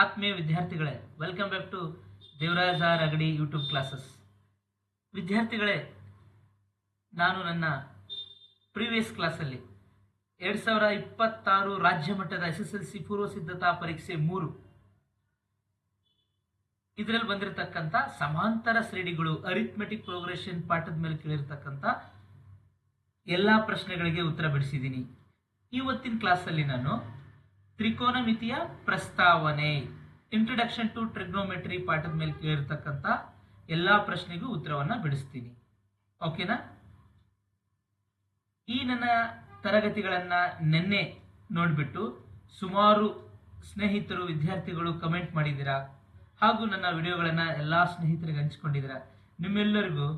ಆತ್ಮೀಯ ವಿದ್ಯಾರ್ಥಿಗಳೇ, welcome back to Devraj R Agadi YouTube classes. ವಿದ್ಯಾರ್ಥಿಗಳೇ, ನಾನು ನನ್ನ ಪ್ರೀವಿಯಸ್ ಕ್ಲಾಸಲ್ಲಿ 2026 ರಾಜ್ಯ ಮಟ್ಟದ SSLC ಪೂರ್ವ ಸಿದ್ಧತಾ ಪರೀಕ್ಷೆ 3 ಇದರಲ್ಲಿ ಬಂದಿರತಕ್ಕಂಥ ಸಮಾಂತರ ಶ್ರೇಣಿಗಳು ಅರಿಥಮೆಟಿಕ್ ಪ್ರೋಗ್ರೆಷನ್ ಪಾಠದ ಮೇಲೆ ಕೇಳಿರ್ತಕ್ಕಂಥ ಎಲ್ಲ ಪ್ರಶ್ನೆಗಳಿಗೆ ಉತ್ತರ ಬಿಡಿಸಿದ್ದೀನಿ. ಇವತ್ತಿನ ಕ್ಲಾಸಲ್ಲಿ ನಾನು ತ್ರಿಕೋನಮಿತಿಯ ಪ್ರಸ್ತಾವನೆ ಇಂಟ್ರೊಡಕ್ಷನ್ ಟು ಟ್ರಿಗ್ನೋಮೆಟ್ರಿ ಪಾಠದ ಮೇಲೆ ಕೇಳಿರ್ತಕ್ಕಂಥ ಎಲ್ಲ ಪ್ರಶ್ನೆಗೂ ಉತ್ತರವನ್ನು ಬಿಡಿಸ್ತೀನಿ. ಓಕೆನಾ? ಈ ನನ್ನ ತರಗತಿಗಳನ್ನು ನಿನ್ನೆ ನೋಡಿಬಿಟ್ಟು ಸುಮಾರು ಸ್ನೇಹಿತರು ವಿದ್ಯಾರ್ಥಿಗಳು ಕಮೆಂಟ್ ಮಾಡಿದ್ದೀರಾ, ಹಾಗೂ ನನ್ನ ವಿಡಿಯೋಗಳನ್ನು ಎಲ್ಲ ಸ್ನೇಹಿತರಿಗೆ ಹಂಚಿಕೊಂಡಿದ್ದೀರಾ. ನಿಮ್ಮೆಲ್ಲರಿಗೂ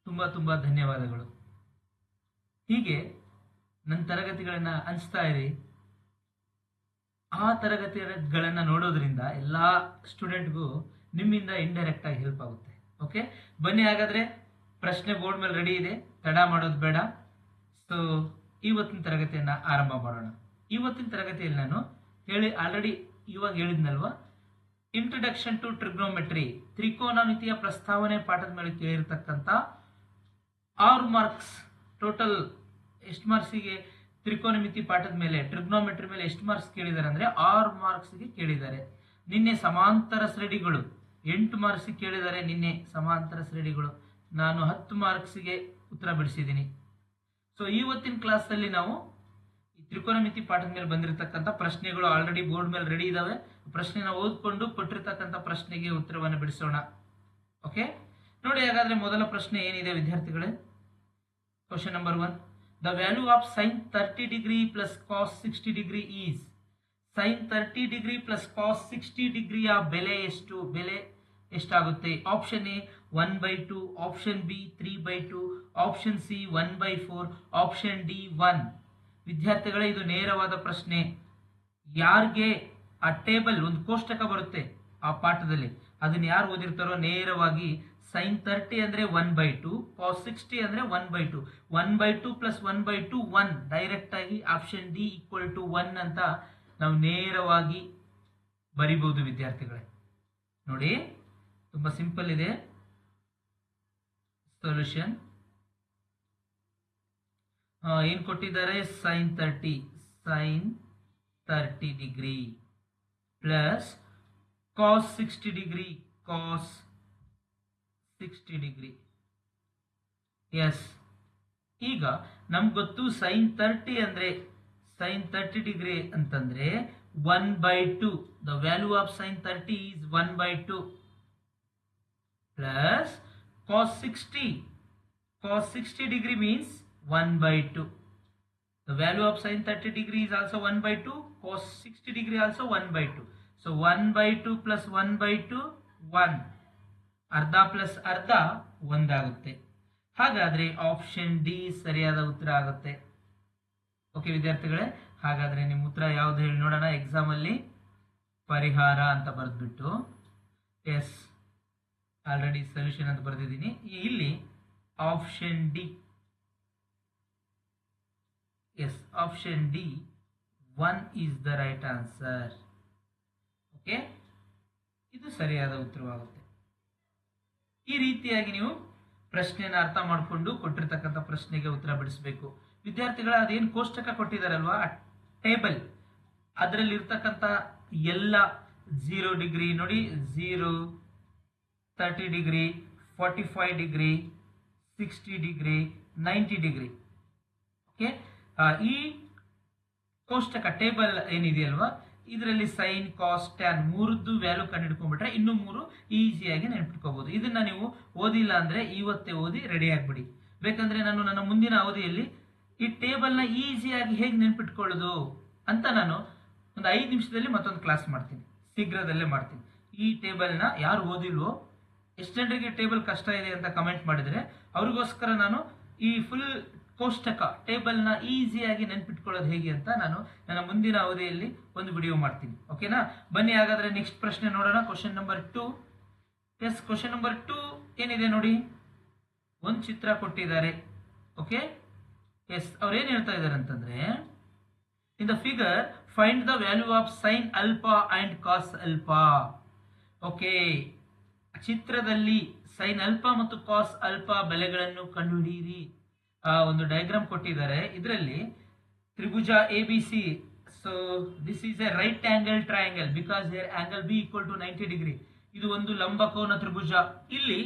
ತುಂಬ ತುಂಬ ಧನ್ಯವಾದಗಳು. ಹೀಗೆ ನನ್ನ ತರಗತಿಗಳನ್ನು ಹಂಚ್ತಾ ಇರಿ. ಆ ತರಗತಿಗಳನ್ನು ನೋಡೋದ್ರಿಂದ ಎಲ್ಲ ಸ್ಟೂಡೆಂಟ್ಗೂ ನಿಮ್ಮಿಂದ ಇಂಡೈರೆಕ್ಟ್ ಆಗಿ ಹೆಲ್ಪ್ ಆಗುತ್ತೆ. ಓಕೆ, ಬನ್ನಿ ಹಾಗಾದರೆ ಪ್ರಶ್ನೆ ಬೋರ್ಡ್ ಮೇಲೆ ರೆಡಿ ಇದೆ, ತಡ ಮಾಡೋದು ಬೇಡ. ಸೊ ಇವತ್ತಿನ ತರಗತಿಯನ್ನು ಆರಂಭ ಮಾಡೋಣ. ಇವತ್ತಿನ ತರಗತಿಯಲ್ಲಿ ನಾನು ಆಲ್ರೆಡಿ ಇವಾಗ ಹೇಳಿದ್ನಲ್ವ, ಇಂಟ್ರೊಡಕ್ಷನ್ ಟು ಟ್ರಿಗ್ನೋಮೆಟ್ರಿ ತ್ರಿಕೋನಮಿತಿಯ ಪ್ರಸ್ತಾವನೆ ಪಾಠದ ಮೇಲೆ ಕೇಳಿರ್ತಕ್ಕಂಥ 6 ಮಾರ್ಕ್ಸ್ ಟೋಟಲ್. ಎಷ್ಟು ಮಾರ್ಕ್ಸಿಗೆ ತ್ರಿಕೋನಮಿತಿ ಪಾಠದ ಮೇಲೆ ಟ್ರಿಗ್ನೋಮೆಟ್ರಿ ಮೇಲೆ ಎಷ್ಟು ಮಾರ್ಕ್ಸ್ ಕೇಳಿದ್ದಾರೆ ಅಂದರೆ 6 ಮಾರ್ಕ್ಸ್ಗೆ ಕೇಳಿದ್ದಾರೆ. ನಿನ್ನೆ ಸಮಾಂತರ ಶ್ರೇಣಿಗಳು 8 ಮಾರ್ಕ್ಸ್ಗೆ ಕೇಳಿದ್ದಾರೆ. ನಿನ್ನೆ ಸಮಾಂತರ ಶ್ರೇಣಿಗಳು ನಾನು 10 ಮಾರ್ಕ್ಸ್ಗೆ ಉತ್ತರ ಬಿಡಿಸಿದ್ದೀನಿ. ಸೊ ಇವತ್ತಿನ ಕ್ಲಾಸಲ್ಲಿ ನಾವು ಈ ತ್ರಿಕೋನಮಿತಿ ಪಾಠದ ಮೇಲೆ ಬಂದಿರತಕ್ಕಂಥ ಪ್ರಶ್ನೆಗಳು ಆಲ್ರೆಡಿ ಬೋರ್ಡ್ ಮೇಲೆ ರೆಡಿ ಇದಾವೆ. ಪ್ರಶ್ನೆನ ಓದ್ಕೊಂಡು ಕೊಟ್ಟಿರ್ತಕ್ಕಂಥ ಪ್ರಶ್ನೆಗೆ ಉತ್ತರವನ್ನು ಬಿಡಿಸೋಣ. ಓಕೆ, ನೋಡಿ ಹಾಗಾದ್ರೆ ಮೊದಲ ಪ್ರಶ್ನೆ ಏನಿದೆ ವಿದ್ಯಾರ್ಥಿಗಳೇ. Question number 1, the value of sin 30 degree plus cos 60 degree is. sin 30 degree plus cos 60 degree ಯ ಬೆಲೆ ಎಷ್ಟಾಗುತ್ತೆ? Option A 1/2, option B 3/2, option C 1/4, option D 1. ವಿದ್ಯಾರ್ಥಿಗಳೇ, ಇದು ನೇರವಾದ ಪ್ರಶ್ನೆ. ಯಾರಿಗೆ ಆ ಟೇಬಲ್ ಒಂದು ಕೋಷ್ಟಕ ಬರುತ್ತೆ ಆ ಪಾಠದಲ್ಲಿ, ಅದನ್ನ ಯಾರು ಓದಿರ್ತಾರೋ ನೇರವಾಗಿ sin 30 ಅಂದ್ರೆ 1/2, cos 60 ಅಂದ್ರೆ 1/2, 1/2 ಪ್ಲಸ್ 1/2 1, ಡೈರೆಕ್ಟ್ ಆಗಿ ಆಪ್ಷನ್ ಡಿ = 1 ಅಂತ ನಾವು ನೇರವಾಗಿ ಬರಿಬಹುದು ವಿದ್ಯಾರ್ಥಿಗಳೇ. ನೋಡಿ, ತುಂಬಾ ಸಿಂಪಲ್ ಇದೆ ಸೊಲ್ಯೂಷನ್. ಏನ್ ಕೊಟ್ಟಿದ್ದಾರೆ? sin 30 degree plus cos 60 degree, cos 60 degree. Yes, ಈಗ ನಮ್ಗೆ ಗೊತ್ತು sin 30 ಡಿಗ್ರಿ ಅಂತಂದ್ರೆ 1/2. The value of sin 30 is 1/2 plus cos 60 degree means 1/2. The value of sin 30 degree is also 1/2, cos 60 degree also 1/2. So 1/2 plus 1/2 1, ಅರ್ಧ plus ಅರ್ಧ 1 ಆಗುತ್ತೆ. ಹಾಗಾದ್ರೆ option D ಸರಿಯಾದ ಉತ್ತರ ಆಗುತ್ತೆ. ಓಕೆ ವಿದ್ಯಾರ್ಥಿಗಳೇ, ಹಾಗಾದ್ರೆ ನಿಮ್ಮ ಉತ್ತರ ಯಾವ್ದು ಹೇಳಿ ನೋಡೋಣ. ಎಕ್ಸಾಮ್ ಅಲ್ಲಿ ಪರಿಹಾರ ಅಂತ ಬರೆದ್ಬಿಟ್ಟು, ಎಸ್ ಆಲ್ರೆಡಿ ಸೊಲ್ಯೂಷನ್ ಅಂತ ಬರೆದಿದ್ದೀನಿ. ಇಲ್ಲಿ option D, yes option D 1 is the right answer. Okay, ಇದು ಸರಿಯಾದ ಉತ್ತರವಾಗುತ್ತೆ. ಈ ರೀತಿಯಾಗಿ ನೀವು ಪ್ರಶ್ನೆಯನ್ನು ಅರ್ಥ ಮಾಡಿಕೊಂಡು ಕೊಟ್ಟಿರ್ತಕ್ಕಂಥ ಪ್ರಶ್ನೆಗೆ ಉತ್ತರ ಬಿಡಿಸಬೇಕು ವಿದ್ಯಾರ್ಥಿಗಳ. ಅದೇನು ಕೋಷ್ಟಕ ಕೊಟ್ಟಿದ್ದಾರಲ್ವಾ, ಟೇಬಲ್, ಅದರಲ್ಲಿ ಇರ್ತಕ್ಕಂಥ ಎಲ್ಲ 0 ಡಿಗ್ರಿ ನೋಡಿ, 0, 30 degree, 45 degree, 60 degree, 90 degree. Okay, ಈ ಕೋಷ್ಟಕ ಟೇಬಲ್ ಏನಿದೆಯಲ್ವಾ, ಇದರಲ್ಲಿ ಸೈನ್, ಕಾಸ್, ಟ್ಯಾನ್ 3ದ್ದು ವ್ಯಾಲ್ಯೂ ಕಂಡುಹಿಡ್ಕೊಂಡ್ಬಿಟ್ರೆ ಇನ್ನೂ 3 ಈಸಿಯಾಗಿ ನೆನಪಿಟ್ಕೋಬಹುದು. ಇದನ್ನ ನೀವು ಓದಿಲ್ಲ ಅಂದ್ರೆ ಇವತ್ತೇ ಓದಿ ರೆಡಿ ಆಗ್ಬಿಡಿ. ಬೇಕಂದ್ರೆ ನಾನು ನನ್ನ ಮುಂದಿನ ಅವಧಿಯಲ್ಲಿ ಈ ಟೇಬಲ್ನ ಈಸಿಯಾಗಿ ಹೇಗೆ ನೆನಪಿಟ್ಕೊಳ್ಳೋದು ಅಂತ ನಾನು ಒಂದು 5 ನಿಮಿಷದಲ್ಲಿ ಮತ್ತೊಂದು ಕ್ಲಾಸ್ ಮಾಡ್ತೀನಿ, ಶೀಘ್ರದಲ್ಲೇ ಮಾಡ್ತೀನಿ. ಈ ಟೇಬಲ್ನ ಯಾರು ಓದಿಲ್ವೋ, ಎಷ್ಟು ಜನರಿಗೆ ಟೇಬಲ್ ಕಷ್ಟ ಇದೆ ಅಂತ ಕಮೆಂಟ್ ಮಾಡಿದರೆ ಅವ್ರಿಗೋಸ್ಕರ ನಾನು ಈ ಫುಲ್ ಕೋಷ್ಟಕ ಟೇಬಲ್ನ ಈಸಿಯಾಗಿ ನೆನ್ಪಿಟ್ಕೊಳ್ಳೋದು ಹೇಗೆ ಅಂತ ನಾನು ನನ್ನ ಮುಂದಿನ ಅವಧಿಯಲ್ಲಿ ಒಂದು ವಿಡಿಯೋ ಮಾಡ್ತೀನಿ. ಓಕೆನಾ? ಬನ್ನಿ ಹಾಗಾದ್ರೆ ನೆಕ್ಸ್ಟ್ ಪ್ರಶ್ನೆ ನೋಡೋಣ. Question number 2. Yes, question number 2 ಏನಿದೆ ನೋಡಿ, ಒಂದು ಚಿತ್ರ ಕೊಟ್ಟಿದ್ದಾರೆ. ಓಕೆ, ಎಸ್, ಅವ್ರು ಏನ್ ಹೇಳ್ತಾ ಇದ್ದಾರೆ ಅಂತಂದ್ರೆ, in the figure find the value of sine alpha and cos alpha. Okay, ಚಿತ್ರದಲ್ಲಿ ಸೈನ್ ಅಲ್ಫಾ ಮತ್ತು ಕಾಸ್ ಅಲ್ಫಾ ಬೆಲೆಗಳನ್ನು ಕಂಡುಹಿಡಿಯಿರಿ. ಒಂದು ಡಯಾಗ್ರಾಮ್ ಕೊಟ್ಟಿದ್ದಾರೆ. ಇದರಲ್ಲಿ ತ್ರಿಭುಜ A B C. So this is a right angle triangle because there angle B equal to 90 degree. ಇದು ಒಂದು ಲಂಬಕೋನ ತ್ರಿಭುಜ. ಇಲ್ಲಿ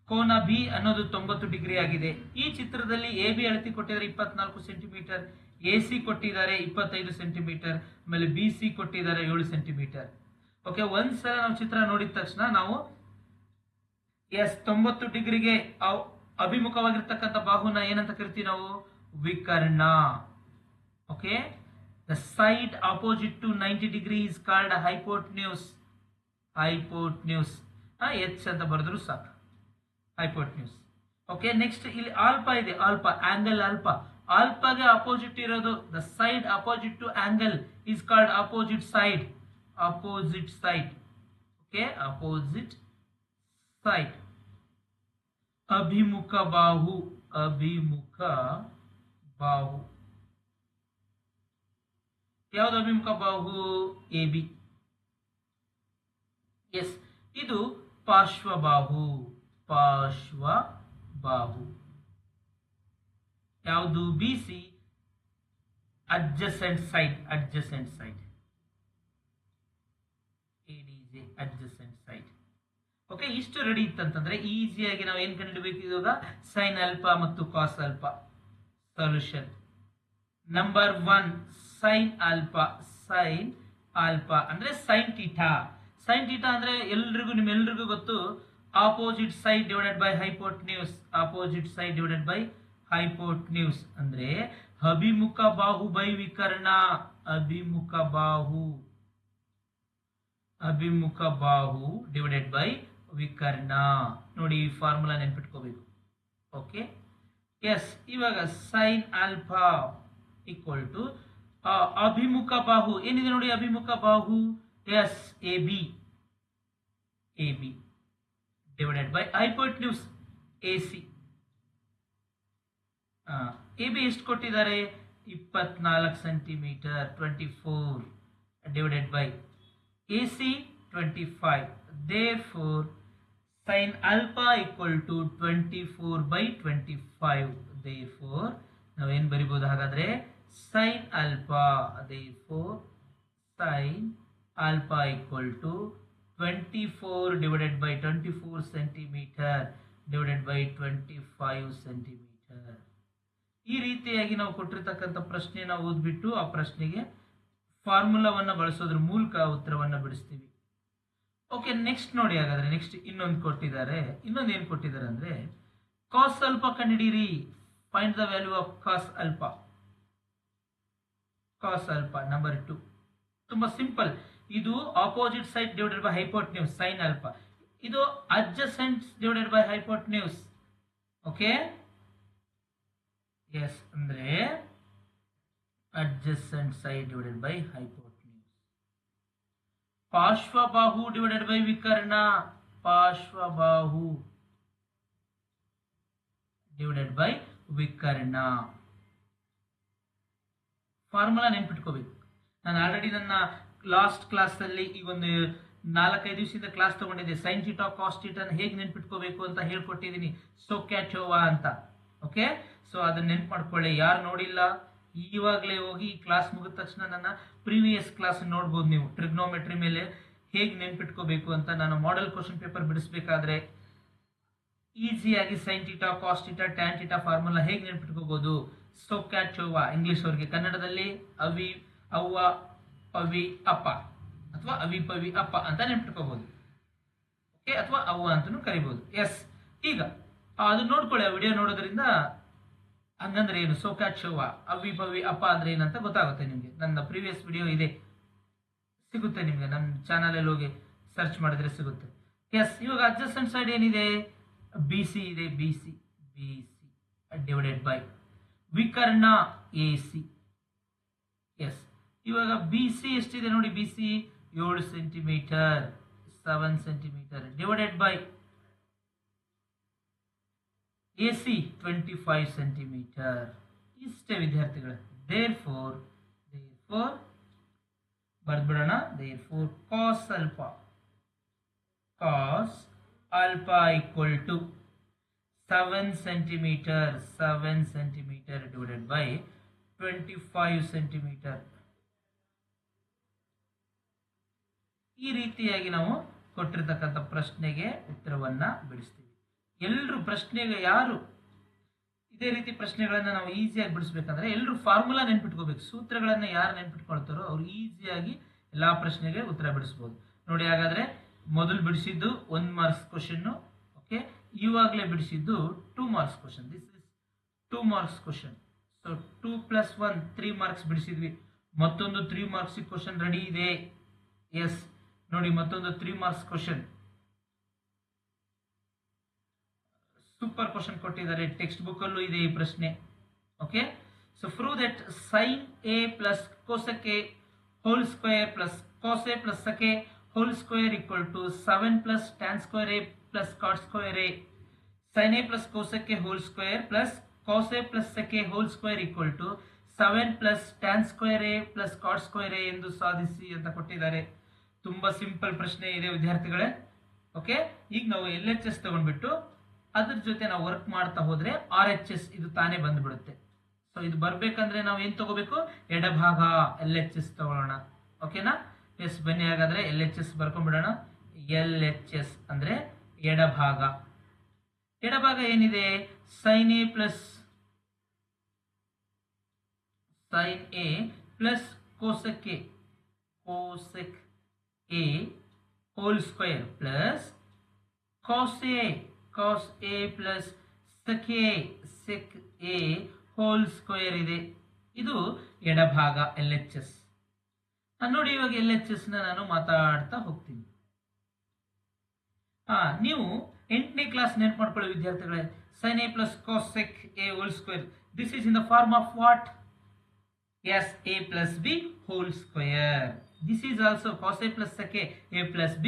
ಕೋನ ಬಿ ಅನ್ನೋದು 90 ಡಿಗ್ರಿ ಆಗಿದೆ. ಈ ಚಿತ್ರದಲ್ಲಿ ಎ ಬಿ ಅಳತೆ ಕೊಟ್ಟಿದ್ದಾರೆ 24 ಸೆಂಟಿಮೀಟರ್, ಎ ಸಿ ಕೊಟ್ಟಿದ್ದಾರೆ 25 ಸೆಂಟಿಮೀಟರ್, ಆಮೇಲೆ ಬಿ ಸಿ ಕೊಟ್ಟಿದ್ದಾರೆ 7 ಸೆಂಟಿಮೀಟರ್. ಓಕೆ, ಒಂದ್ಸಲ ನಾವು ಚಿತ್ರ ನೋಡಿದ ತಕ್ಷಣ ನಾವು 90 ಡಿಗ್ರಿಗೆ ಅಭಿಮುಖವಾಗಿರ್ತಕ್ಕಂಥ ಬಾಹುನ ಏನಂತ ಕರಿತೀವಿ ನಾವು? ವಿಕರ್ಣ. Okay, the side opposite to 90 degree is called hypotenuse. Hypotenuse H ಅಂತ ಬರೆದ್ರು ಸಾಕು, ಹೈಪೋಟ್ನ್ಯೂಸ್. ಓಕೆ, ನೆಕ್ಸ್ಟ್ ಇಲ್ಲಿ ಆಲ್ಫಾ ಇದೆ. Alpha angle alpha. ಆಲ್ಫಾಗೆ ಅಪೋಸಿಟ್ ಇರೋದು the side opposite to angle is called opposite side. Opposite side. Okay, opposite side. ಅಭಿಮುಖ ಬಾಹು. ಅಭಿಮುಖ ಬಾಹು. ಯಾವುದು ಅಭಿಮುಖ ಬಾಹು? A B. ಎಸ್, ಇದು ಪಾರ್ಶ್ವಬಾಹು. ಪಾರ್ಶ್ವಬಾಹು. ಯಾವುದು? B C adjacent side. Adjacent side. ADJ adjacent side. Okay, ಇಷ್ಟು ರೆಡಿ ಇತ್ತಂತಂದ್ರೆ ಈಸಿಯಾಗಿ ನಾವು ಏನ್ ಕಂಡುಹಿಡಬೇಕು ಇವಾಗ? ಸೈನ್ ಅಲ್ಫಾ ಮತ್ತು cos alpha. Solution number 1, sine alpha. Sine alpha ಅಂದ್ರೆ ಸೈನ್ ಥೀಟಾ. ಸೈನ್ ಥೀಟಾ ಅಂದ್ರೆ ನಿಮ್ಮೆಲ್ರಿಗೂ ಗೊತ್ತು, opposite side divided by hypotenuse. Opposite side divided by hypotenuse ಅಂದ್ರೆ ಅಭಿಮುಖ ಬಾಹು ಬೈ ವಿಕರ್ಣ. ಅಭಿಮುಖ ಬಾಹು. ಅಭಿಮುಖ ಬಾಹು ಡಿವೈಡೆಡ್ ಬೈ ವಿಕರ್ಣ. ನೋಡಿ, ಈ ಫಾರ್ಮುಲಾ ನೆನ್ಪಿಟ್ಕೋಬೇಕು. Okay, yes. ಇವಾಗ ಸೈನ್ ಆಲ್ಫಾ ಈಕ್ವಲ್ ಟು ಅಭಿಮುಖ ಬಾಹು ಏನಿದೆ ನೋಡಿ, ಅಭಿಮುಖ ಬಾಹು is A B. A B divided by hypotenuse A C. A B ಎಷ್ಟು ಕೊಟ್ಟಿದ್ದಾರೆ? 24 centimetre. 24 divided by A C 25. therefore sin alpha equal to 24 by 25. therefore ನಾವೇನು ಬರಿಬಹುದು ಹಾಗಾದ್ರೆ? sin alpha. therefore sin alpha equal to 24 divided by 24 centimeter divided by 25 centimeter. ಈ ರೀತಿಯಾಗಿ ನಾವು ಕೊಟ್ಟಿರ್ತಕ್ಕಂಥ ಪ್ರಶ್ನೆಯನ್ನು ಓದ್ಬಿಟ್ಟು ಆ ಪ್ರಶ್ನೆಗೆ ಫಾರ್ಮುಲಾವನ್ನು ಬಳಸೋದ್ರ ಮೂಲಕ ಉತ್ತರವನ್ನು ಬಿಡಿಸ್ತೀವಿ. ಓಕೆ, ನೆಕ್ಸ್ಟ್ ನೋಡಿ ಹಾಗಾದ್ರೆ. ನೆಕ್ಸ್ಟ್ ಇನ್ನೊಂದು ಕೊಟ್ಟಿದ್ದಾರೆ. ಇನ್ನೊಂದು ಏನು ಕೊಟ್ಟಿದ್ದಾರೆ ಅಂದ್ರೆ ಕಾಸ್ ಅಲ್ಫಾ ಕಂಡುಹಿಡಿಯಿರಿ. Find the value of cos alpha. Cos alpha number 2 ತುಂಬಾ ಸಿಂಪಲ್. ಇದು opposite side divided by hypotenuse sine alpha. ಇದು adjacent divided by hypotenuse. Okay, yes ಅಂದ್ರೆ adjacent side divided by hypotenuse. ಪಾರ್ಶ್ವಬಾಹು divided by ವಿಕರ್ಣ. ಪಾರ್ಶ್ವಬಾಹು divided by ವಿಕರ್ಣ. Formula ನೆನ್ಪಿಟ್ಕೋಬೇಕು. ನಾನು ಆಲ್ರೆಡಿ ನನ್ನ ಲಾಸ್ಟ್ ಕ್ಲಾಸ್ ಅಲ್ಲಿ ಈ ಒಂದು 4-5 ದಿವಸದಿಂದ ಕ್ಲಾಸ್ ತಗೊಂಡಿದ್ದೆ. ಸೈನ್ ಥೀಟಾ ಕಾಸ್ ಥೀಟಾನ ಹೇಗೆ ನೆನ್ಪಿಟ್ಕೋಬೇಕು ಅಂತ ಹೇಳ್ಕೊಟ್ಟಿದ್ದೀನಿ, ಸೊಕ್ಯಾಚೋವಾ ಅಂತ. ಓಕೆ, ಸೊ ಅದನ್ನ ನೆನ್ಪು ಮಾಡ್ಕೊಳ್ಳಿ. ಯಾರು ನೋಡಿಲ್ಲ ಇವಾಗಲೇ ಹೋಗಿ ಕ್ಲಾಸ್ ಮುಗಿದ ತಕ್ಷಣ ನನ್ನ ಪ್ರೀವಿಯಸ್ ಕ್ಲಾಸ್ ನೋಡ್ಬೋದು ನೀವು. ಟ್ರಿಗ್ನೋಮೆಟ್ರಿ ಮೇಲೆ ಹೇಗೆ ನೆನ್ಪಿಟ್ಕೋಬೇಕು ಅಂತ ನಾನು ಮಾಡೆಲ್ ಕ್ವಶನ್ ಪೇಪರ್ ಬಿಡಿಸ್ಬೇಕಾದ್ರೆ ಈಸಿಯಾಗಿ sine theta cos theta tan theta formula ಹೇಗೆ ನೆನ್ಪಿಟ್ಕೋಬಹುದು? ಸೊಕ್ಯಾಚೋವಾ. ಇಂಗ್ಲಿಷ್ ಅವ್ರಿಗೆ, ಕನ್ನಡದಲ್ಲಿ ಅವಿ ಅವ್ವ ಪವಿ ಅಪ್ಪ ಅಥವಾ ಅವಿ ಪವಿ ಅಪ್ಪ ಅಂತ ನೆನ್ಪಿಟ್ಕೋಬಹುದು. ಓಕೆ, ಅಥವಾ ಅವ್ವ ಅಂತಲೂ ಕರಿಬಹುದು. ಎಸ್, ಈಗ ಅದು ನೋಡ್ಕೊಳ್ಳಿ. ಆ ವಿಡಿಯೋ ನೋಡೋದ್ರಿಂದ ಹಂಗಂದ್ರೆ ಏನು, ಸೊಕ್ಯಾಚೋವಾ ಅವಿ ಪವಿ ಅಪ್ಪ ಅಂದ್ರೆ ಏನಂತ ಗೊತ್ತಾಗುತ್ತೆ ನಿಮಗೆ. ನನ್ನ ಪ್ರೀವಿಯಸ್ ವಿಡಿಯೋ ಇದೆ, ಸಿಗುತ್ತೆ ನಿಮಗೆ. ನಮ್ಮ ಚಾನಲ್ ಹೋಗಿ ಸರ್ಚ್ ಮಾಡಿದ್ರೆ ಸಿಗುತ್ತೆ. ಎಸ್, ಇವಾಗ ಅಡ್ಜಸೆಂಟ್ ಸೈಡ್ ಏನಿದೆ? ಬಿ ಸಿ ಇದೆ. ಬಿ ಸಿ ಡಿವೈಡೆಡ್ ಬೈ ವಿಕರ್ಣ ಎ ಸಿ. ಎಸ್, ಇವಾಗ ಬಿ ಸಿ ಎಷ್ಟಿದೆ ನೋಡಿ? B C 7 centimetre 7 centimetre divided by A C 25 centimetre. ಇಷ್ಟೇ ವಿದ್ಯಾರ್ಥಿಗಳೇ. therefore ಬರ್ದ್ಬಿಡೋಣ. therefore cos alpha equal to 7 centimeter divided by 25 centimeter. ಈ ರೀತಿಯಾಗಿ ನಾವು ಕೊಟ್ಟಿರ್ತಕ್ಕಂಥ ಪ್ರಶ್ನೆಗೆ ಉತ್ತರವನ್ನ ಬಿಡಿಸ್ತೀವಿ. ಎಲ್ಲರೂ ಪ್ರಶ್ನೆಗೆ ಯಾರು ಇದೇ ರೀತಿ ಪ್ರಶ್ನೆಗಳನ್ನ ನಾವು ಈಸಿಯಾಗಿ ಬಿಡಿಸ್ಬೇಕಂದ್ರೆ ಎಲ್ಲರೂ ಫಾರ್ಮುಲಾ ನೆನ್ಪಿಟ್ಕೋಬೇಕು. ಸೂತ್ರಗಳನ್ನ ಯಾರು ನೆನ್ಪಿಟ್ಕೊಳ್ತಾರೋ ಅವ್ರು ಈಸಿಯಾಗಿ ಎಲ್ಲಾ ಪ್ರಶ್ನೆಗೆ ಉತ್ತರ ಬಿಡಿಸ್ಬೋದು. ನೋಡಿ, ಹಾಗಾದ್ರೆ ಮೊದಲು ಬಿಡಿಸಿದ್ದು 1 ಮಾರ್ಕ್ಸ್ ಕ್ವಶನ್. ಓಕೆ, ಇವಾಗಲೇ ಬಿಡಿಸಿದ್ದು 2 marks question. This is 2 marks question. So 2 + 1 3 marks ಬಿಡಿಸಿದ್ವಿ. ಮತ್ತೊಂದು 3 ಮಾರ್ಕ್ಸ್ ಕ್ವಶನ್ ರೆಡಿ ಇದೆ. ಎಸ್, ನೋಡಿ ಮತ್ತೊಂದು 3 ಮಾರ್ಕ್ಸ್ ಕ್ವಶನ್. ಸೂಪರ್ ಕ್ವಶನ್ ಕೊಟ್ಟಿದ್ದಾರೆ, ಟೆಕ್ಸ್ಟ್ ಬುಕ್ ಅಲ್ಲೂ ಇದೆ ಈ ಪ್ರಶ್ನೆ. Okay, so prove that sin a plus cosec a whole square plus cos a plus sec a whole square equal to 7 plus tan square a plus cot square a. sin a plus cosec a whole square plus cos a plus sec a whole square equal to 7 plus tan square a plus cot square a ಎಂದು ಸಾಧಿಸಿ ಅಂತ ಕೊಟ್ಟಿದ್ದಾರೆ. ತುಂಬಾ simple ಪ್ರಶ್ನೆ ಇದೆ ವಿದ್ಯಾರ್ಥಿಗಳೇ. Okay, ಈಗ ನಾವು LHS ತಗೊಂಡ್ಬಿಟ್ಟು ಅದ್ರ ಜೊತೆ ನಾವು ವರ್ಕ್ ಮಾಡ್ತಾ ಹೋದ್ರೆ RHS ಇದು ತಾನೇ ಬಂದ್ಬಿಡುತ್ತೆ. ಸೊ ಇದು ಬರ್ಬೇಕಂದ್ರೆ ನಾವು ಏನ್ ತಗೋಬೇಕು? ಎಡಭಾಗ LHS ತಗೊಳ್ಳೋಣ. ಓಕೆನಾ? ಎಸ್, ಬನ್ನಿ ಹಾಗಾದ್ರೆ LHS ಬರ್ಕೊಂಡ್ಬಿಡೋಣ. LHS ಅಂದ್ರೆ ಎಡಭಾಗ. ಎಡಭಾಗ ಏನಿದೆ? sin a plus cosec a whole square plus cos a plus sec a whole square ಇದೆ. ಇದು ಎಡಭಾಗ LHS. ನೋಡಿ, ಇವಾಗ LHS ನಾನು ಮಾತಾಡ್ತಾ ಹೋಗ್ತೀನಿ. ನೀವು 8ನೇ ಕ್ಲಾಸ್ ನೆನಪು ಮಾಡ್ಕೊಳ್ಳಿ ವಿದ್ಯಾರ್ಥಿಗಳೇ. sin a plus cosec a whole square, this is in the form of what? Yes, a plus b whole square. This is also cos a plus sec a plus b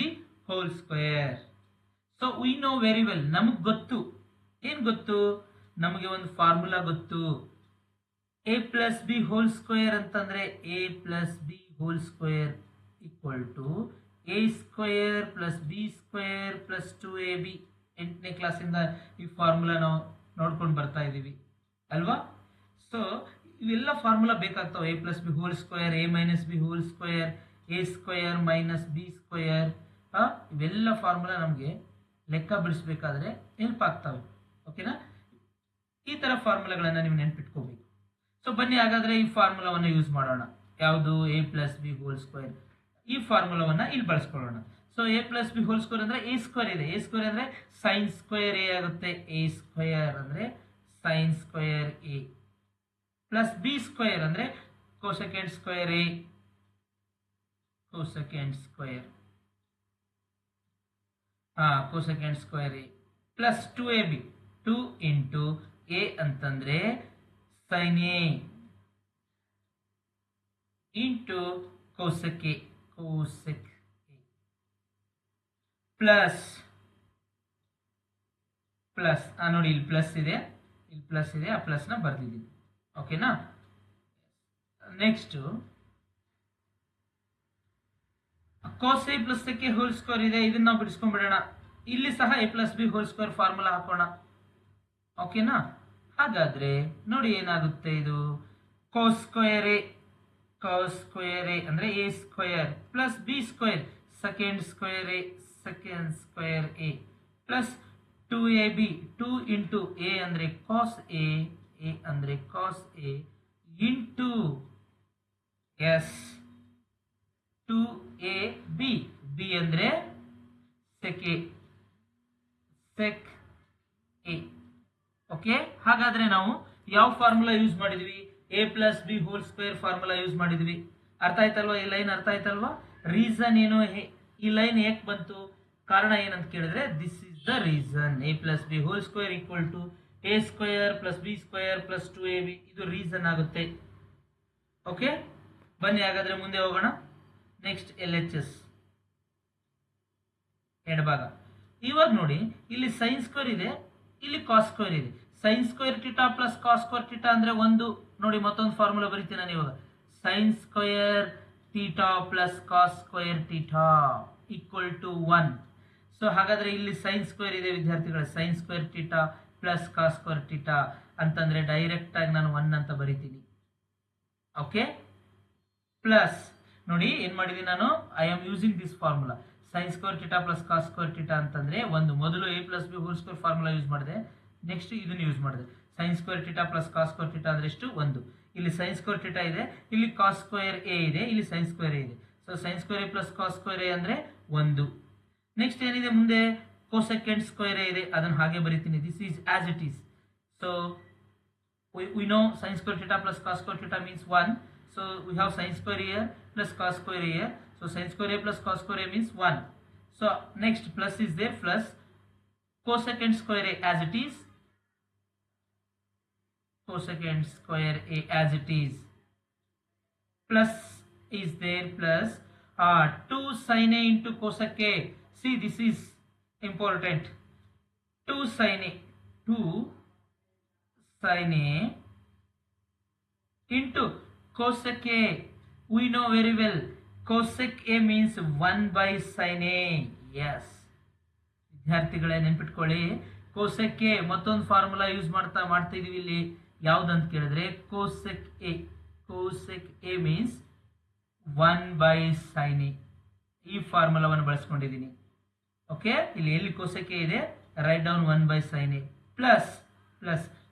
whole square. So we know very well, ನಮಗೆ ಗೊತ್ತು. ಏನು ಗೊತ್ತು? ನಮಗೆ ಒಂದು formula ಗೊತ್ತು. a plus b whole square ಅಂತಂದ್ರೆ a plus b whole square equal to a square plus b square plus 2ab. 8ನೇ ಕ್ಲಾಸಿಂದ ಈ ಫಾರ್ಮುಲಾ ನಾವು ನೋಡ್ಕೊಂಡು ಬರ್ತಾ ಇದ್ದೀವಿ ಅಲ್ವಾ? ಸೊ ಇವೆಲ್ಲ formula ಬೇಕಾಗ್ತಾವೆ. a plus b whole square, a minus b whole square, a square minus b square. ಇವೆಲ್ಲ formula ನಮಗೆ ಲೆಕ್ಕ ಬಿಡಿಸ್ಬೇಕಾದ್ರೆ ಹೆಲ್ಪ್ ಆಗ್ತವೆ. ಓಕೆನಾ? ಈ ತರ ಫಾರ್ಮುಲಾಗಳನ್ನ ನೀವು ನೆನ್ಪಿಟ್ಕೋಬೇಕು. ಸೊ ಬನ್ನಿ ಹಾಗಾದ್ರೆ ಈ ಫಾರ್ಮುಲಾವನ್ನು ಯೂಸ್ ಮಾಡೋಣ. ಯಾವುದು? a plus b whole square. ಈ ಫಾರ್ಮುಲಾವನ್ನ ಇಲ್ಲಿ ಬಳಸ್ಕೊಳ್ಳೋಣ. So a plus b whole square ಅಂದ್ರೆ a square ಇದೆ. a square ಅಂದ್ರೆ sin square a ಆಗುತ್ತೆ. a square ಅಂದ್ರೆ sin square a plus b square ಅಂದ್ರೆ cosecant square a, cosecant square a plus 2ab, 2 into a ಅಂತಂದ್ರೆ sin a into cosec a plus ನೋಡಿ ಇಲ್ಲಿ plus ಇದೆ, ಆ ಪ್ಲಸ್ ನ ಬರ್ದಿದ್ದೀನಿ. ಓಕೆನಾ? Next cos a plus sec a whole square ಇದೆ, ಇದನ್ನ ನಾವು ಬಿಡಿಸ್ಕೊಂಡ್ಬಿಡೋಣ. ಇಲ್ಲಿ ಸಹ a plus b whole square formula ಹಾಕೋಣ. ಓಕೆನಾ? ಹಾಗಾದ್ರೆ ನೋಡಿ ಏನಾಗುತ್ತೆ ಇದು? cos square a ಅಂದ್ರೆ a square plus b square secant square a plus 2ab, 2 into a ಅಂದ್ರೆ cos a ಅಂದ್ರೆ cos a into s 2ab, b ಅಂದ್ರೆ sec a. ಓಕೆ, ಹಾಗಾದ್ರೆ ನಾವು ಯಾವ ಫಾರ್ಮುಲಾ ಯೂಸ್ ಮಾಡಿದ್ವಿ? a plus b whole square formula use ಮಾಡಿದ್ವಿ. ಅರ್ಥ ಆಯ್ತಲ್ವಾ? ಈ ಲೈನ್ ಅರ್ಥ ಆಯ್ತಲ್ವಾ? ರೀಸನ್ ಏನು? ಈ ಲೈನ್ ಹೇಗೆ ಬಂತು? ಕಾರಣ ಏನಂತ ಕೇಳಿದ್ರೆ this is the reason. a plus b whole square equal to a square plus b square plus 2ab. ಇದು ರೀಸನ್ ಆಗುತ್ತೆ. ಓಕೆ, ಬನ್ನಿ ಹಾಗಾದ್ರೆ ಮುಂದೆ ಹೋಗೋಣ. ನೆಕ್ಸ್ಟ್ LHS ಎಡಭಾಗ. ಇವಾಗ ನೋಡಿ ಇಲ್ಲಿ ಸೈನ್ ಸ್ಕ್ವೇರ್ ಇದೆ, ಇಲ್ಲಿ ಕಾಸ್ ಸ್ಕ್ವೇರ್ ಇದೆ. Sine square theta plus cos square theta ಅಂದ್ರೆ ಒಂದು. ನೋಡಿ ಮತ್ತೊಂದು ಫಾರ್ಮುಲಾ ಬರೀತೀನಿ ನಾನು ಇವಾಗ. Sine square theta plus cos square theta equal to 1. So ಹಾಗಾದ್ರೆ ಇಲ್ಲಿ sin ಸ್ಕ್ವೇರ್ ಇದೆ ವಿದ್ಯಾರ್ಥಿಗಳ, sin square theta plus cos square theta ಅಂತಂದ್ರೆ ಡೈರೆಕ್ಟ್ ಆಗಿ ನಾನು 1 ಅಂತ ಬರಿತೀನಿ. ಓಕೆ, ಪ್ಲಸ್ ನೋಡಿ ಏನ್ ಮಾಡಿದೀನಿ ನಾನು, I am using this formula sin square theta plus cos square theta ಅಂತಂದ್ರೆ ಒಂದು ಮೊದಲು a plus B whole square formula use ಮಾಡಿದೆ, ನೆಕ್ಸ್ಟ್ ಇದನ್ನು ಯೂಸ್ ಮಾಡಿದೆ. sin square theta plus cos square theta ಅಂದ್ರೆ ಎಷ್ಟು, 1. ಇಲ್ಲಿ sin ಸ್ಕ್ವೇರ್ ಥೀಟಾ ಇದೆ, ಇಲ್ಲಿ cos ಸ್ಕ್ವೇರ್ a ಇದೆ, ಇಲ್ಲಿ sin ಸ್ಕ್ವೇರ್ a ಇದೆ. So sin square a plus cos square a ಅಂದ್ರೆ 1. ನೆಕ್ಸ್ಟ್ ಏನಿದೆ ಮುಂದೆ, cosecant ಸ್ಕ್ವೇರ್ a ಇದೆ, ಅದನ್ನು ಹಾಗೆ ಬರೀತೀನಿ. This is as it is. So we know sin square theta plus cos square theta means 1. So we have sin square here plus cos square here. So sin square a plus cos square a means 1. So next plus is there, plus cosecant square a as it is. Cosecant square a as it is. Plus is there, plus 2 sin a into cosec a. See, this is important. 2 sin a. 2 sin a into cosec a. We know very well cosec a means 1 by sin a. Yes, ವಿದ್ಯಾರ್ಥಿಗಳೇ ನೆನ್ಪಿಟ್ಕೊಳ್ಳಿ, cosec a ಮತ್ತೊಂದು formula use ಮಾಡ್ತಾ ಇದೀವಿ. ಇಲ್ಲಿ ಯಾವ್ದಂತ ಕೇಳಿದ್ರೆ cosec a. cosec a means 1 by sin a. ಈ ಫಾರ್ಮುಲಾವನ್ನು ಬಳಸ್ಕೊಂಡಿದ್ದೀನಿ. Okay, ಇಲ್ಲಿ ಎಲ್ಲಿ cosec a ಇದೆ, write down 1 by sin a plus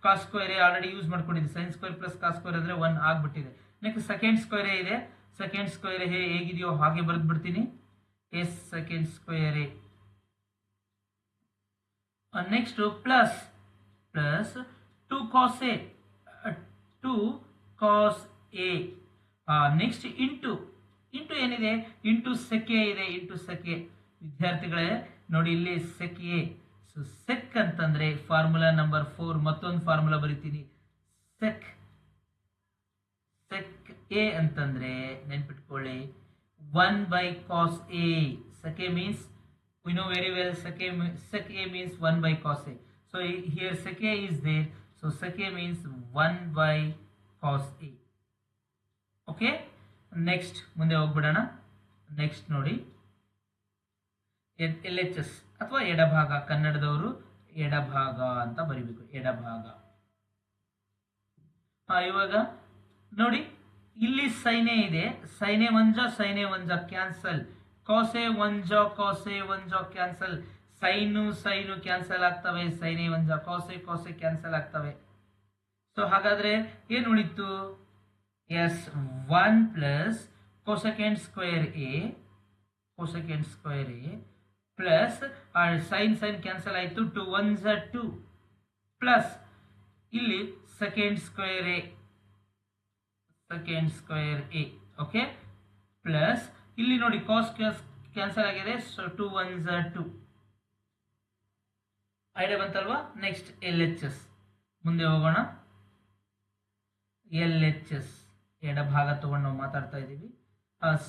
cos square a already use ಮಾಡ್ಕೊಂಡಿದ್ದೆ. sin square plus cos square ಅಂದ್ರೆ 1 ಆಗ್ಬಿಟ್ಟಿದೆ. ನೆಕ್ಸ್ಟ್ ಸೆಕೆಂಡ್ ಸ್ಕ್ವೇರ್ a ಇದೆ, second square a ಹೇಗಿದೆಯೋ ಹಾಗೆ ಬರೆದು ಬಿಡ್ತೀನಿ, s second square a. Next plus 2 cos a, 2 cos a. Next into ಏನಿದೆ, into sec a ಇದೆ, ಇಂಟು sec a. ವಿದ್ಯಾರ್ಥಿಗಳೇ ನೋಡಿ ಇಲ್ಲಿ sec a. ಸೊ sec ಅಂತಂದ್ರೆ ಫಾರ್ಮುಲಾ ನಂಬರ್ 4, ಮತ್ತೊಂದು ಫಾರ್ಮುಲಾ ಬರೀತೀನಿ. sec a ಅಂತಂದ್ರೆ ನೆನ್ಪಿಟ್ಕೊಳ್ಳಿ 1 by cos a. sec a means we know very well sec a means 1 by cos a. So here sec a is there, so sec a means 1 by cos a. Okay, next ಮುಂದೆ ಹೋಗ್ಬಿಡೋಣ. Next ನೋಡಿ LHS ಅಥವಾ ಎಡಭಾಗ, ಕನ್ನಡದವರು ಎಡಭಾಗ ಅಂತ ಬರಿಬೇಕು, ಎಡಭಾಗ. ಇವಾಗ ನೋಡಿ ಇಲ್ಲಿ sin a ಇದೆ, sin a 1 ಜಾ ಕ್ಯಾನ್ಸಲ್, cos a 1 ಜಾ ಕ್ಯಾನ್ಸಲ್, ಸೈನು ಕ್ಯಾನ್ಸಲ್ ಆಗ್ತವೆ, sin a 1 ಜಾ cos a ಕ್ಯಾನ್ಸಲ್ ಆಗ್ತವೆ. ಸೊ ಹಾಗಾದ್ರೆ ಏನು ಉಳಿತು, yes 1 plus cosecant square a plus sin cancel ಆಯಿತು, 2 1 ಜಾ 2 ಪ್ಲಸ್ ಇಲ್ಲಿ second square a. Okay, plus ಇಲ್ಲಿ ನೋಡಿ cos ಕ್ಯಾನ್ಸಲ್ ಆಗಿದೆ, ಸೊ 2 1 ಜಾ 2. ಐಡಿಯಾ ಬಂತಲ್ವಾ. ನೆಕ್ಸ್ಟ್ LHS ಮುಂದೆ ಹೋಗೋಣ. LHS ಎಡಭಾಗ ತಗೊಂಡು ನಾವು ಮಾತಾಡ್ತಾ ಇದ್ದೀವಿ.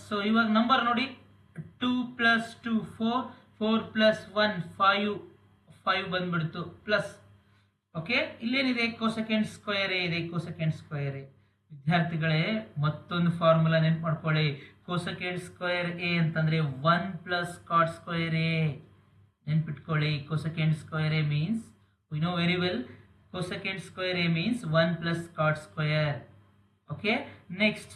ಸೊ ಇವಾಗ ನಂಬರ್ ನೋಡಿ, 2 plus 2 4 plus 1 5 ಬಂದ್ಬಿಡ್ತು, ಪ್ಲಸ್. ಓಕೆ, ಇಲ್ಲೇನಿದೆ, cosecant ಸ್ಕ್ವೇರ್ a ಇದೆ, cosecant ಸ್ಕ್ವೇರ್ a. ವಿದ್ಯಾರ್ಥಿಗಳೇ ಮತ್ತೊಂದು ಫಾರ್ಮುಲಾ ನೆನ್ಪು ಮಾಡ್ಕೊಳ್ಳಿ, cosecant ಸ್ಕ್ವೇರ್ a ಅಂತಂದ್ರೆ 1 plus cot ಸ್ಕ್ವೇರ್ a. ನೆನ್ಪಿಟ್ಕೊಳ್ಳಿ, cosecant square a means we know very well cosecant square a means 1 plus cot square. Okay, next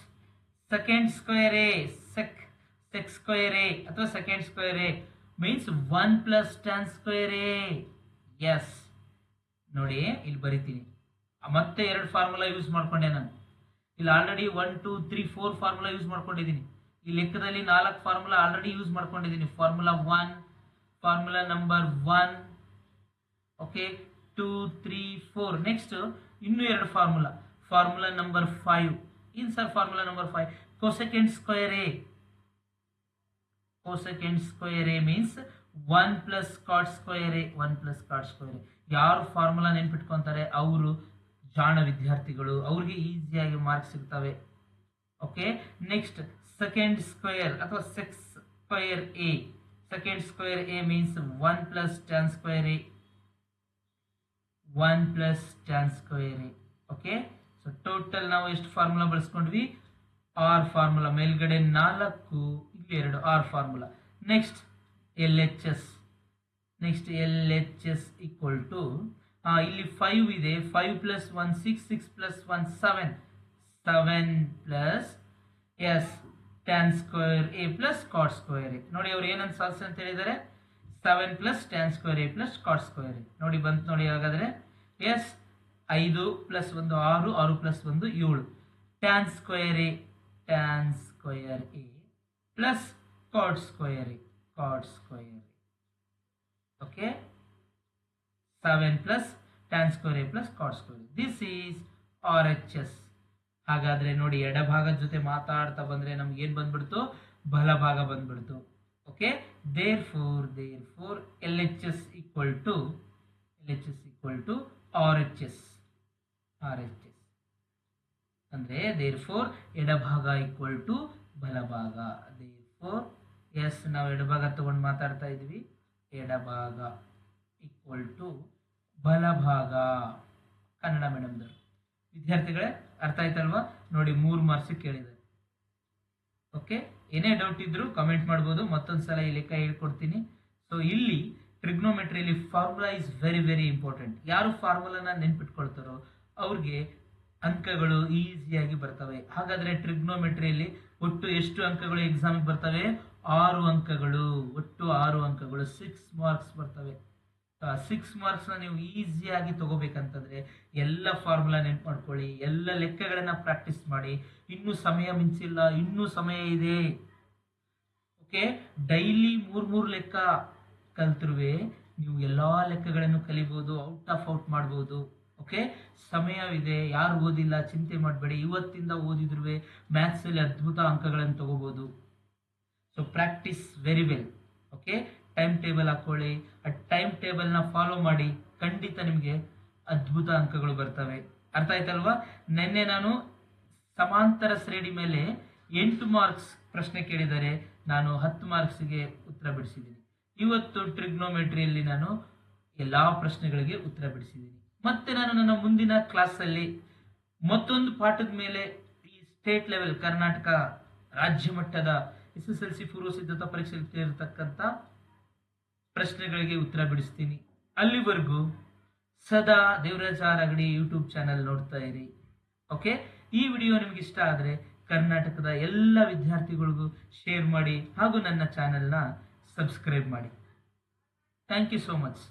second square a, sec square a ಅಥವಾ second square a means 1 plus tan square a. Yes ನೋಡಿ ಇಲ್ಲಿ ಬರಿತೀನಿ, ಮತ್ತೆ 2 formula use ಮಾಡ್ಕೊಂಡೆ ನಾನು. ಇಲ್ಲಿ already 1 2 3 4 formula use ಮಾಡ್ಕೊಂಡಿದ್ದೀನಿ. ಈ ಲೆಕ್ಕದಲ್ಲಿ 4 ಫಾರ್ಮುಲಾ ಆಲ್ರೆಡಿ ಯೂಸ್ ಮಾಡ್ಕೊಂಡಿದ್ದೀನಿ. Formula 1, formula number 1, okay 2 3 4. Next ಇನ್ನೂ 2 formula number 5. In sir formula number 5, cosecant square a. cosecant square a means 1 plus cot square a, 1 plus cot square a. ಯಾರು formula ನೆನ್ಪಿಟ್ಕೊಂತಾರೆ ಅವರು ಜಾಣ ವಿದ್ಯಾರ್ಥಿಗಳು, ಅವ್ರಿಗೆ ಈಸಿಯಾಗಿ ಮಾರ್ಕ್ಸ್ ಸಿಗ್ತವೆ. Okay, next second square ಅಥವಾ sec square a. Second square a means 1 plus tan square a, 1 plus tan square a. Okay, so total ನಾವು ಎಷ್ಟು ಫಾರ್ಮುಲಾ ಬಳಸ್ಕೊಂಡ್ವಿ, ಆರ್ ಫಾರ್ಮುಲಾ ಮೇಲ್ಗಡೆ 4, ಇಲ್ಲಿ 2 R formula. Next L H S. Equal to ಇಲ್ಲಿ 5 ಇದೆ, 5 plus 1 6, 6 plus 1 7, 7 plus yes tan square a plus cot square a. ನೋಡಿ ಅವ್ರು ಏನಂತ ಸಾಧಿಸಿ ಅಂತ ಹೇಳಿದ್ದಾರೆ, 7 plus tan square a plus cot square a. ನೋಡಿ ಬಂತು ನೋಡಿ. ಹಾಗಾದ್ರೆ yes 5 plus 1 6, 6 plus 1 7 tan square a plus cot square a. Okay, 7 plus tan square a plus cot square. This is R H S. ಹಾಗಾದ್ರೆ ನೋಡಿ ಎಡಭಾಗದ ಜೊತೆ ಮಾತಾಡ್ತಾ ಬಂದ್ರೆ ನಮ್ಗೆ ಏನ್ ಬಂದ್ಬಿಡ್ತು, ಬಲಭಾಗ ಬಂದ್ಬಿಡ್ತು. Okay, therefore L H S equal to R H S. ಅಂದ್ರೆ ದೇರ್ ಫೋರ್ ಎಡಭಾಗ ಈಕ್ವಲ್ ಟು ಬಲಭಾಗ. ದೇರ್ ಫೋರ್ ಎಸ್ ನಾವು ಎಡಭಾಗ ತಗೊಂಡು ಮಾತಾಡ್ತಾ ಇದ್ವಿ, ಎಡಭಾಗ ಈಕ್ವಲ್ ಟು ಬಲಭಾಗ. ಕನ್ನಡ ಮೀಡಿಯಂದವರು ವಿದ್ಯಾರ್ಥಿಗಳೇ ಅರ್ಥ ಆಯ್ತಲ್ವಾ? ನೋಡಿ 3 ಮಾರ್ಕ್ಸ್ ಕೇಳಿದ್ದಾರೆ. ಓಕೆ, ಏನೇ ಡೌಟ್ ಇದ್ರು ಕಮೆಂಟ್ ಮಾಡ್ಬೋದು, ಮತ್ತೊಂದ್ಸಲ ಈ ಲೆಕ್ಕ ಹೇಳ್ಕೊಡ್ತೀನಿ. ಸೊ ಇಲ್ಲಿ ಟ್ರಿಗ್ನೋಮೆಟ್ರಿಯಲ್ಲಿ formula is very very important. ಯಾರು ಫಾರ್ಮುಲಾನ ನೆನ್ಪಿಟ್ಕೊಳ್ತಾರೋ ಅವ್ರಿಗೆ ಅಂಕಗಳು ಈಸಿಯಾಗಿ ಬರ್ತವೆ. ಹಾಗಾದ್ರೆ ಟ್ರಿಗ್ನೋಮೆಟ್ರಿಯಲ್ಲಿ ಒಟ್ಟು ಎಷ್ಟು ಅಂಕಗಳು ಎಕ್ಸಾಮಿಗೆ ಬರ್ತವೆ? 6 ಅಂಕಗಳು. ಒಟ್ಟು 6 ಅಂಕಗಳು, 6 ಮಾರ್ಕ್ಸ್ ಬರ್ತವೆ. 6 ಮಾರ್ಕ್ಸ್ನ ನೀವು ಈಸಿಯಾಗಿ ತಗೋಬೇಕಂತಂದ್ರೆ ಎಲ್ಲ ಫಾರ್ಮುಲಾ ನೆನ್ಪು ಮಾಡ್ಕೊಳ್ಳಿ, ಎಲ್ಲ ಲೆಕ್ಕಗಳನ್ನ ಪ್ರಾಕ್ಟೀಸ್ ಮಾಡಿ. ಇನ್ನೂ ಸಮಯ ಮಿಂಚಿಲ್ಲ, ಇನ್ನೂ ಸಮಯ ಇದೆ. ಓಕೆ, ಡೈಲಿ 3 ಲೆಕ್ಕ ಕಲ್ತಿರುವೆ ನೀವು ಎಲ್ಲಾ ಲೆಕ್ಕಗಳನ್ನು ಕಲಿಬಹುದು, ಔಟ್ ಮಾಡ್ಬೋದು. ಓಕೆ, ಸಮಯವಿದೆ. ಯಾರು ಓದಿಲ್ಲ ಚಿಂತೆ ಮಾಡಬೇಡಿ, ಇವತ್ತಿಂದ ಓದಿದ್ರು ಮ್ಯಾಥ್ಸ್ ಅಲ್ಲಿ ಅದ್ಭುತ ಅಂಕಗಳನ್ನು ತಗೋಬಹುದು. So practice very well. Okay, time table ಹಾಕೊಳ್ಳಿ, ಆ ಟೈಮ್ ಟೇಬಲ್ನ ಫಾಲೋ ಮಾಡಿ, ಖಂಡಿತ ನಿಮಗೆ ಅದ್ಭುತ ಅಂಕಗಳು ಬರ್ತವೆ. ಅರ್ಥ ಆಯ್ತಲ್ವಾ? ನಿನ್ನೆ ನಾನು ಸಮಾಂತರ ಶ್ರೇಣಿ ಮೇಲೆ 8 ಮಾರ್ಕ್ಸ್ ಪ್ರಶ್ನೆ ಕೇಳಿದರೆ ನಾನು 10 ಮಾರ್ಕ್ಸ್ಗೆ ಉತ್ತರ ಬಿಡಿಸಿದ್ದೀನಿ. ಇವತ್ತು ಟ್ರಿಗ್ನೋಮೆಟ್ರಿಯಲ್ಲಿ ನಾನು ಎಲ್ಲಾ ಪ್ರಶ್ನೆಗಳಿಗೆ ಉತ್ತರ ಬಿಡಿಸಿದ್ದೀನಿ. ಮತ್ತೆ ನಾನು ನನ್ನ ಮುಂದಿನ ಕ್ಲಾಸಲ್ಲಿ ಮತ್ತೊಂದು ಪಾಠದ ಮೇಲೆ ಈ ಸ್ಟೇಟ್ ಲೆವೆಲ್ ಕರ್ನಾಟಕ ರಾಜ್ಯ ಮಟ್ಟದ SSLC ಪೂರ್ವ ಸಿದ್ಧತಾ ಪರೀಕ್ಷೆಯಲ್ಲಿ ಇರತಕ್ಕಂಥ ಪ್ರಶ್ನೆಗಳಿಗೆ ಉತ್ತರ ಬಿಡಿಸ್ತೀನಿ. ಅಲ್ಲಿವರೆಗೂ ಸದಾ Devaraj R Agadi YouTube channel ನೋಡ್ತಾ ಇರಿ. ಓಕೆ, ಈ ವಿಡಿಯೋ ನಿಮ್ಗೆ ಇಷ್ಟ ಆದರೆ ಕರ್ನಾಟಕದ ಎಲ್ಲ ವಿದ್ಯಾರ್ಥಿಗಳಿಗೂ ಶೇರ್ ಮಾಡಿ ಹಾಗೂ ನನ್ನ ಚಾನೆಲ್ನ ಸಬ್ಸ್ಕ್ರೈಬ್ ಮಾಡಿ. Thank you so much.